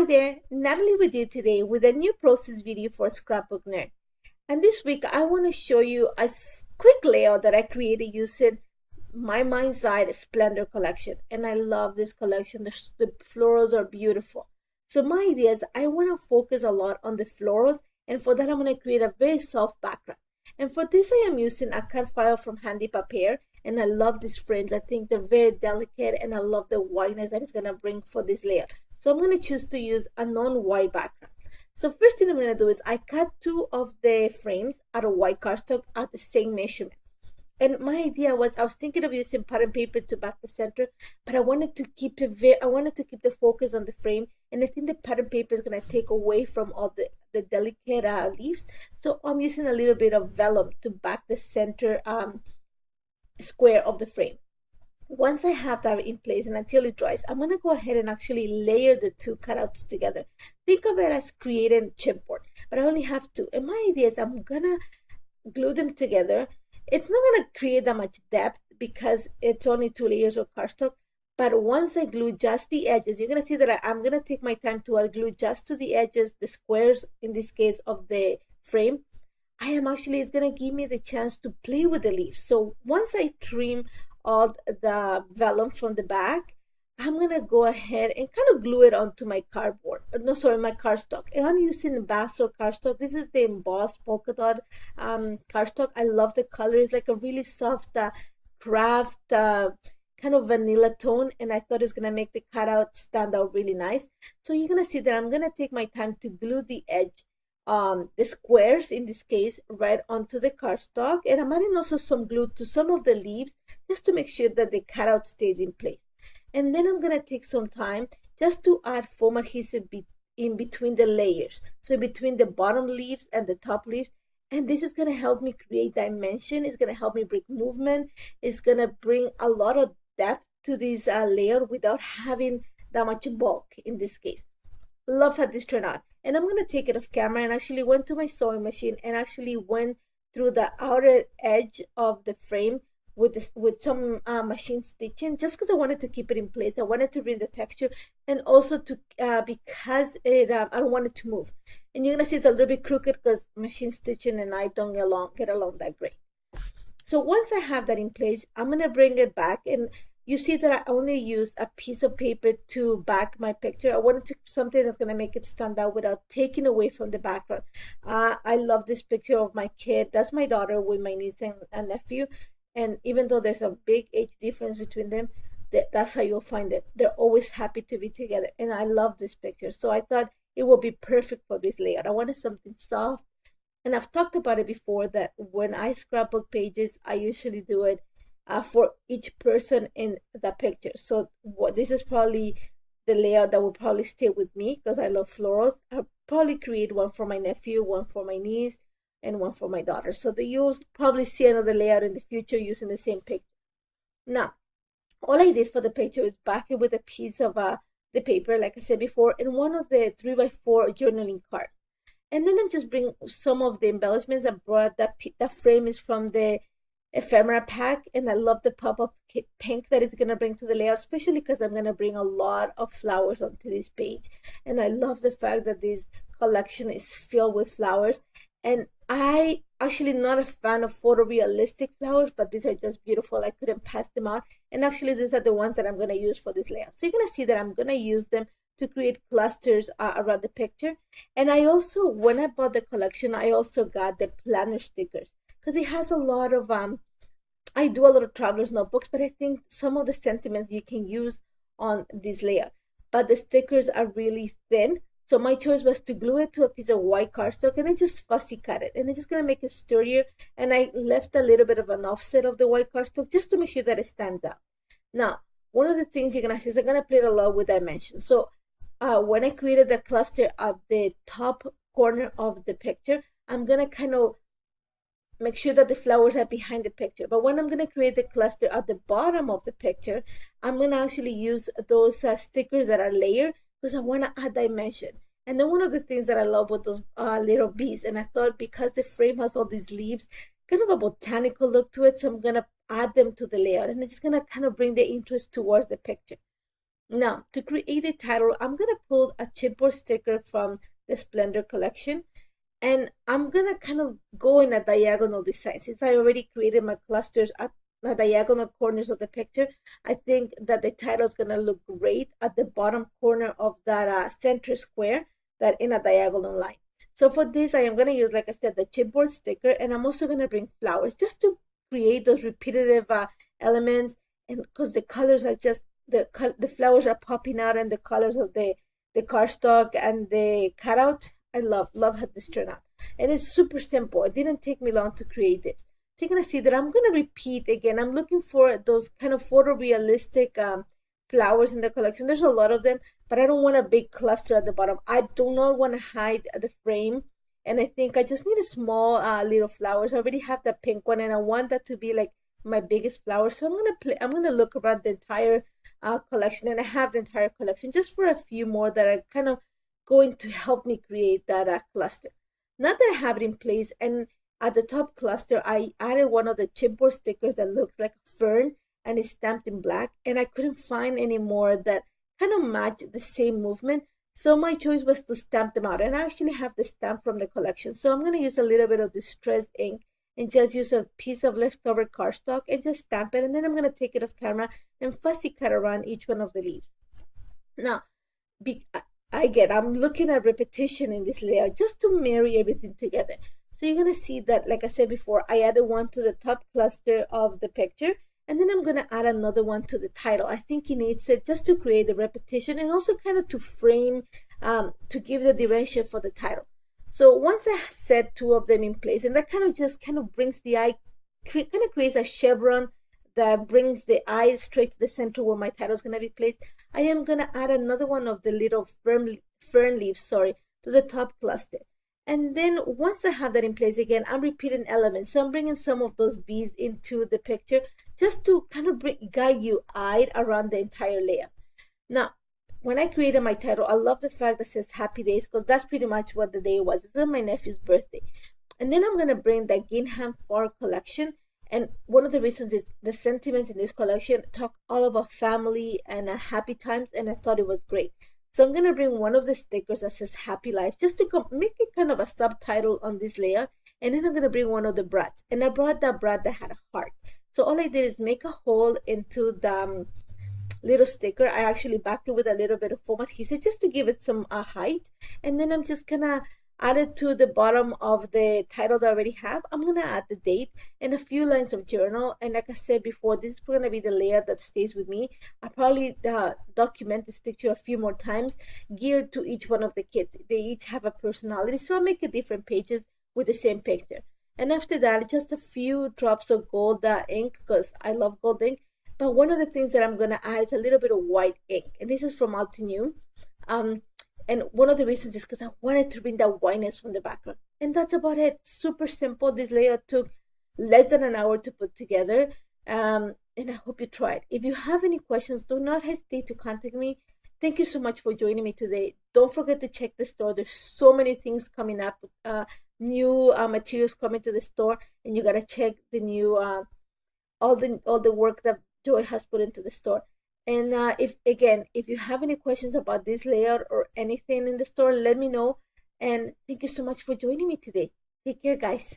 there, Natalie with you today with a new process video for Scrapbook Nerd. And this week I want to show you a quick layout that I created using my Mind's Eye Splendor collection. And I love this collection. The florals are beautiful. So my idea is I want to focus a lot on the florals, and for that I'm going to create a very soft background. And for this I am using a cut file from Handipaper, and I love these frames. I think they're very delicate, and I love the whiteness that it's going to bring for this layer. So I'm going to choose to use a non-white background. So first thing I'm going to do is I cut two of the frames out of white cardstock at the same measurement. And my idea was I was thinking of using pattern paper to back the center, but I wanted to keep the focus on the frame, and I think the pattern paper is going to take away from all the delicate leaves. So I'm using a little bit of vellum to back the center square of the frame. Once I have that in place and until it dries, I'm going to go ahead and actually layer the two cutouts together. Think of it as creating chipboard, but I only have two. And my idea is I'm going to glue them together. It's not going to create that much depth because it's only 2 layers of cardstock. But once I glue just the edges, you're going to see that I'm going to take my time to glue just to the edges, the squares in this case of the frame. It's going to give me the chance to play with the leaves. So once I trim all the vellum from the back, I'm going to go ahead and kind of glue it onto my my cardstock. And I'm using Basso cardstock. This is the embossed polka dot cardstock. I love the color. It's like a really soft craft kind of vanilla tone, and I thought it was going to make the cutout stand out really nice. So you're going to see that I'm going to take my time to glue the edge, the squares in this case, right onto the cardstock, and I'm adding also some glue to some of the leaves just to make sure that the cutout stays in place. And then I'm going to take some time just to add foam adhesive in between the layers, so between the bottom leaves and the top leaves. And this is going to help me create dimension. It's going to help me bring movement. It's going to bring a lot of depth to this layer without having that much bulk in this case. Love how this turned out. And I'm going to take it off camera and actually went to my sewing machine and actually went through the outer edge of the frame with some machine stitching, just because I wanted to keep it in place. I wanted to bring the texture, and also to because I don't want it to move. And you're gonna see it's a little bit crooked because machine stitching and I don't get along that great. So once I have that in place, I'm gonna bring it back, and you see that I only used a piece of paper to back my picture. I wanted to something that's gonna make it stand out without taking away from the background. I love this picture of my kid. That's my daughter with my niece and nephew. And even though there's a big age difference between them, that's how you'll find them. They're always happy to be together. And I love this picture. So I thought it would be perfect for this layout. I wanted something soft. And I've talked about it before that when I scrapbook pages, I usually do it for each person in the picture. So this is probably the layout that will probably stay with me because I love florals. I'll probably create one for my nephew, one for my niece, and one for my daughter. So you'll probably see another layout in the future using the same picture. Now, all I did for the picture is back it with a piece of the paper, like I said before, and one of the 3x4 journaling cards. And then I'm just bring some of the embellishments. I brought that frame is from the ephemera pack, and I love the pop-up pink that it's going to bring to the layout, especially because I'm going to bring a lot of flowers onto this page. And I love the fact that this collection is filled with flowers. And I actually not a fan of photorealistic flowers, but these are just beautiful. I couldn't pass them out. And actually these are the ones that I'm going to use for this layout. So you're going to see that I'm going to use them to create clusters around the picture. And I also, when I bought the collection, I also got the planner stickers because it has a lot of, I do a lot of traveler's notebooks, but I think some of the sentiments you can use on this layout. But the stickers are really thin. So my choice was to glue it to a piece of white cardstock and then just fussy cut it. And it's just going to make it sturdier. And I left a little bit of an offset of the white cardstock just to make sure that it stands out. Now, one of the things you're going to see is I'm going to play it a lot with dimensions. So when I created the cluster at the top corner of the picture, I'm going to kind of make sure that the flowers are behind the picture. But when I'm going to create the cluster at the bottom of the picture, I'm going to actually use those stickers that are layered, because I want to add dimension. And then one of the things that I love with those little bees, and I thought because the frame has all these leaves, kind of a botanical look to it, so I'm going to add them to the layout, and it's just going to kind of bring the interest towards the picture. Now, to create a title, I'm going to pull a chipboard sticker from the Splendor collection, and I'm going to kind of go in a diagonal design. Since I already created my clusters at the diagonal corners of the picture, I think that the title is going to look great at the bottom corner of that center square that in a diagonal line. So for this, I am going to use, like I said, the chipboard sticker, and I'm also going to bring flowers just to create those repetitive elements, and because the colors are just the flowers are popping out, and the colors of the cardstock and the cutout. I love how this turned out, and it's super simple. It didn't take me long to create this. So you're gonna see that I'm gonna repeat again. I'm looking for those kind of photorealistic flowers in the collection. There's a lot of them, but I don't want a big cluster at the bottom. I do not want to hide the frame, and I think I just need a small little flowers. I already have the pink one, and I want that to be like my biggest flower. So I'm gonna look around the entire collection, and I have the entire collection just for a few more that are kind of going to help me create that cluster. Now that I have it in place, and at the top cluster I added one of the chipboard stickers that looks like a fern and is stamped in black, and I couldn't find any more that kind of match the same movement. So my choice was to stamp them out, and I actually have the stamp from the collection. So I'm going to use a little bit of distressed ink and just use a piece of leftover cardstock and just stamp it, and then I'm going to take it off camera and fussy cut around each one of the leaves. Now, I'm looking at repetition in this layout just to marry everything together. So you're going to see that, like I said before, I added one to the top cluster of the picture, and then I'm going to add another one to the title. I think it needs it just to create the repetition, and also kind of to frame, to give the direction for the title. So once I set two of them in place, and that kind of brings the eye, kind of creates a chevron that brings the eye straight to the center where my title is going to be placed, I am going to add another one of the little fern leaves, to the top cluster. And then once I have that in place, again, I'm repeating elements. So I'm bringing some of those bees into the picture just to kind of guide you eye around the entire layout. Now, when I created my title, I love the fact that it says Happy Days, because that's pretty much what the day was. It's my nephew's birthday. And then I'm going to bring the Gingham Farr collection. And one of the reasons is the sentiments in this collection talk all about family and happy times, and I thought it was great. So I'm going to bring one of the stickers that says Happy Life, just to make it kind of a subtitle on this layout. And then I'm going to bring one of the brats. And I brought that brat that had a heart. So all I did is make a hole into the little sticker. I actually backed it with a little bit of foam adhesive just to give it some height. And then I'm just going to add it to the bottom of the title that I already have. I'm going to add the date and a few lines of journal. And like I said before, this is going to be the layout that stays with me. I'll probably document this picture a few more times, geared to each one of the kids. They each have a personality, so I'll make it different pages with the same picture. And after that, just a few drops of gold ink, because I love gold ink. But one of the things that I'm going to add is a little bit of white ink. And this is from Altenew. And one of the reasons is because I wanted to bring that whiteness from the background. And that's about it. Super simple. This layout took less than an hour to put together. And I hope you try it. If you have any questions, do not hesitate to contact me. Thank you so much for joining me today. Don't forget to check the store. There's so many things coming up, new materials coming to the store, and you got to check the new, all the work that Joy has put into the store. And if you have any questions about this layout or anything in the store, let me know. And thank you so much for joining me today. Take care, guys.